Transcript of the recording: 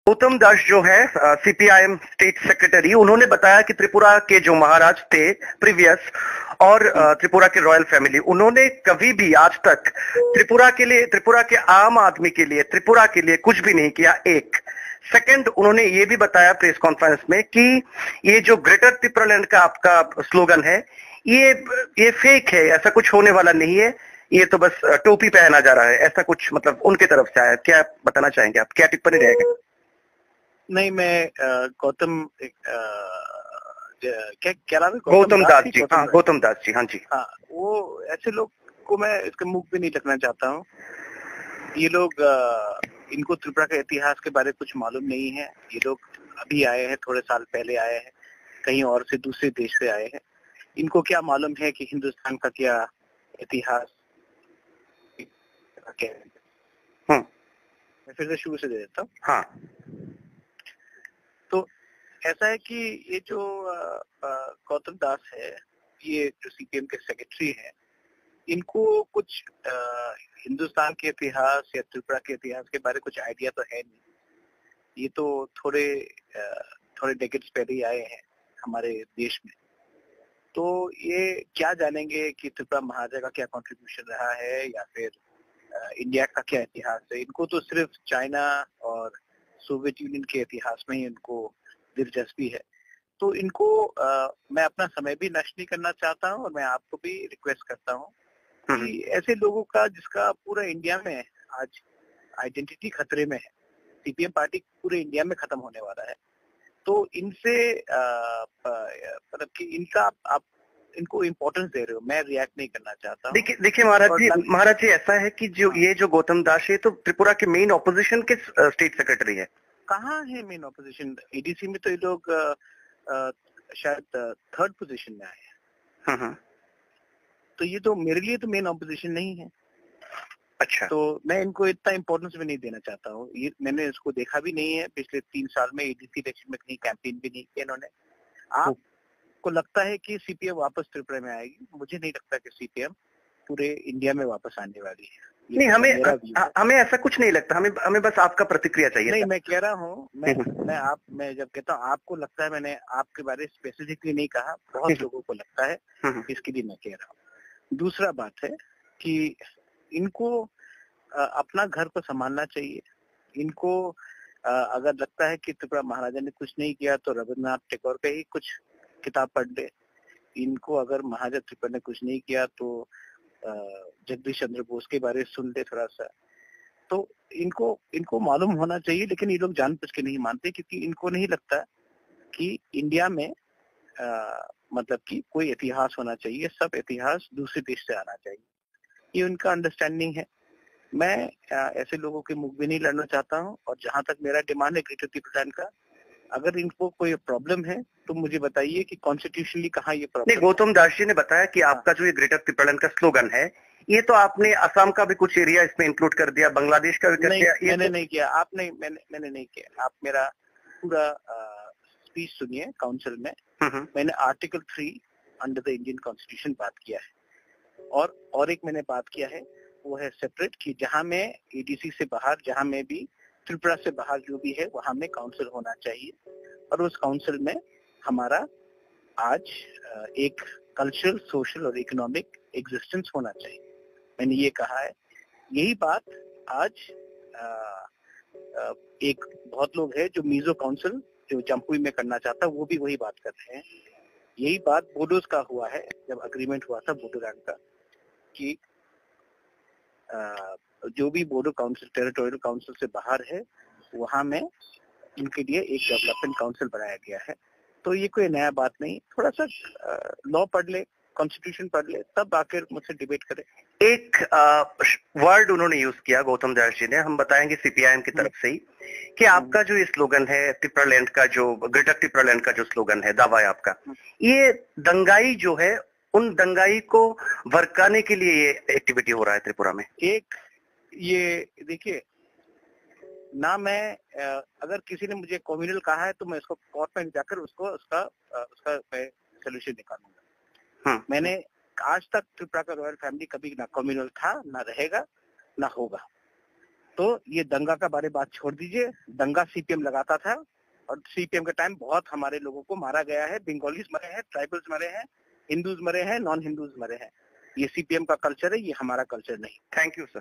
गौतम दास जो है CPIM state secretary, उन्होंने बताया कि त्रिपुरा के जो महाराज थे प्रीवियस और त्रिपुरा के रॉयल फैमिली, उन्होंने कभी भी आज तक त्रिपुरा के लिए, त्रिपुरा के आम आदमी के लिए, त्रिपुरा के लिए कुछ भी नहीं किया। एक सेकंड, उन्होंने ये भी बताया प्रेस कॉन्फ्रेंस में कि ये जो ग्रेटर त्रिपुरालैंड का आपका स्लोगन है, ये फेक है, ऐसा कुछ होने वाला नहीं है, ये तो बस टोपी पहना जा रहा है, ऐसा कुछ मतलब उनके तरफ से आया। क्या बताना चाहेंगे आप, क्या टिप्पणी रहेगा? नहीं, मैं गौतम क्या नाम है? गौतम दास जी। हाँ, गौतम दास जी। हाँ जी। हाँ, वो ऐसे लोग को मैं इसके मुख भी नहीं रखना चाहता हूँ। ये लोग इनको त्रिपुरा के इतिहास के बारे में कुछ मालूम नहीं है। ये लोग अभी आए हैं, थोड़े साल पहले आए हैं, कहीं और से, दूसरे देश से आए हैं। इनको क्या मालूम है कि हिंदुस्तान का क्या इतिहास क्या है। मैं फिर से शुरू से दे देता हूँ। हाँ, तो ऐसा है कि ये जो गौतम दास है, ये जो सीपीएम के सेक्रेटरी हैं, इनको कुछ हिंदुस्तान के इतिहास या त्रिपुरा के इतिहास के बारे में कुछ आइडिया तो है नहीं। ये तो थोड़े डेकेड्स पहले ही आए हैं हमारे देश में, तो ये क्या जानेंगे कि त्रिपुरा महाराजा का क्या कंट्रीब्यूशन रहा है या फिर इंडिया का क्या इतिहास है। इनको तो सिर्फ चाइना और सोवियत यूनियन के इतिहास में ही इनको दिलचस्पी है। तो इनको मैं अपना समय भी नष्ट नहीं करना चाहता हूँ और मैं आपको भी रिक्वेस्ट करता हूँ कि ऐसे लोगों का जिसका पूरा इंडिया में आज आइडेंटिटी खतरे में है, सीपीएम पार्टी पूरे इंडिया में खत्म होने वाला है, तो इनसे मतलब कि इनका आप इनको इम्पोर्टेंस दे रहे हो, मैं रिएक्ट नहीं करना चाहता हूँ। देखिए महाराज जी ऐसा है कि जो ये जो गौतम दास है तो त्रिपुरा के मेन ऑपोजिशन के स्टेट सेक्रेटरी है। कहाँ है मेन ऑपोजिशन? एडीसी में तो ये लोग शायद थर्ड पोजीशन में आए हैं। तो ये तो मेरे लिए तो मेन ऑपोजिशन नहीं है। अच्छा, तो मैं इनको इतना इम्पोर्टेंस भी नहीं देना चाहता हूँ। ये मैंने इसको देखा भी नहीं है पिछले 3 साल में। एडीसी इलेक्शन में कहीं कैंपेन भी नहीं किया इन्होंने। आपको लगता है कि सीपीएम वापस त्रिपुरा में आएगी? मुझे नहीं लगता कि सीपीएम पूरे इंडिया में वापस आने वाली है। नहीं, हमें ऐसा कुछ नहीं लगता। हमें बस आपका प्रतिक्रिया चाहिए। नहीं, मैं कह रहा हूँ, मैं जब कहता हूँ आपको लगता है, मैंने आपके बारे में स्पेसिफिकली नहीं कहा, बहुत लोगों को लगता है, इसके लिए मैं कह रहा हूँ। दूसरा बात है कि इनको अपना घर को संभालना चाहिए। इनको अगर लगता है कि त्रिपुरा महाराजा ने कुछ नहीं किया तो रविन्द्रनाथ टैगोर पे ही कुछ किताब पढ़ ले। इनको अगर महाराजा त्रिपुरा ने कुछ नहीं किया तो जगदीश चंद्र बोस के बारे में सुन ले थोड़ा सा। तो इनको मालूम होना चाहिए, लेकिन ये लोग जानबूझ के नहीं मानते क्योंकि इनको नहीं लगता कि इंडिया में मतलब कि कोई इतिहास होना चाहिए। सब इतिहास दूसरे देश से आना चाहिए, ये उनका अंडरस्टैंडिंग है। मैं ऐसे लोगों के मुख भी नहीं लड़ना चाहता हूँ। और जहां तक मेरा डिमांड है ग्रेटर त्रिपुरालैंड का, अगर इनको कोई प्रॉब्लम है तो मुझे बताइए कि कॉन्स्टिट्यूशनली कहाँ ये प्रॉब्लम है। गौतम दास जी ने बताया कि आपका जो ये ग्रेटर त्रिपुरालैंड का स्लोगन है, ये तो आपने असम का भी कुछ एरिया इसमें इंक्लूड कर दिया, बांग्लादेश का भी कर दिया। मैंने नहीं किया, आपने मैंने नहीं किया। आप मेरा पूरा स्पीच सुनिए काउंसिल में। मैंने article 3 under the Indian constitution बात किया है, और एक मैंने बात किया है वो है सेपरेट, कि जहां में एडीसी से बाहर, जहां में भी त्रिपुरा से बाहर जो भी है वहां में काउंसिल होना चाहिए। और उस काउंसिल में हमारा आज एक कल्चरल, सोशल और इकोनॉमिक एग्जिस्टेंस होना चाहिए। मैंने ये कहा है। यही बात आज एक बहुत लोग हैं जो मीजो काउंसिल जो जम्पुई में करना चाहता, वो भी वही बात कर रहे हैं। यही बात बोडोज का हुआ है, जब अग्रीमेंट हुआ था बोडोलैंड का, कि जो भी बोडो काउंसिल टेरिटोरियल काउंसिल से बाहर है वहां में उनके लिए एक डेवलपमेंट काउंसिल बनाया गया है। तो ये कोई नया बात नहीं। थोड़ा सा लॉ पढ़ ले, कॉन्स्टिट्यूशन पढ़ ले, तब आकर मुझसे डिबेट करें। एक वर्ड उन्होंने यूज किया गौतम दास जी ने, हम बताएंगे सीपीआईएम की तरफ से ही, कि आपका जो ये स्लोगन है त्रिपुरालैंड का, जो ग्रेटर त्रिपुरालैंड का जो स्लोगन है, दावा है आपका, ये दंगाई जो है, उन दंगाई को भड़काने के लिए ये एक्टिविटी हो रहा है त्रिपुरा में। एक ये देखिए ना, मैं अगर किसी ने मुझे कम्युनल कहा है तो मैं इसको कोर्ट में जाकर उसका मैं सोल्यूशन निकालूंगा। मैंने आज तक त्रिपुरा का रॉयल फैमिली कभी ना कम्युनल था, ना रहेगा, ना होगा। तो ये दंगा का बारे बात छोड़ दीजिए। दंगा सीपीएम लगाता था और सीपीएम के टाइम बहुत हमारे लोगों को मारा गया है। बंगालीज मरे हैं, ट्राइबल्स मरे हैं, हिंदूज मरे हैं, नॉन हिंदूज मरे हैं। ये सीपीएम का कल्चर है, ये हमारा कल्चर नहीं। Thank you sir.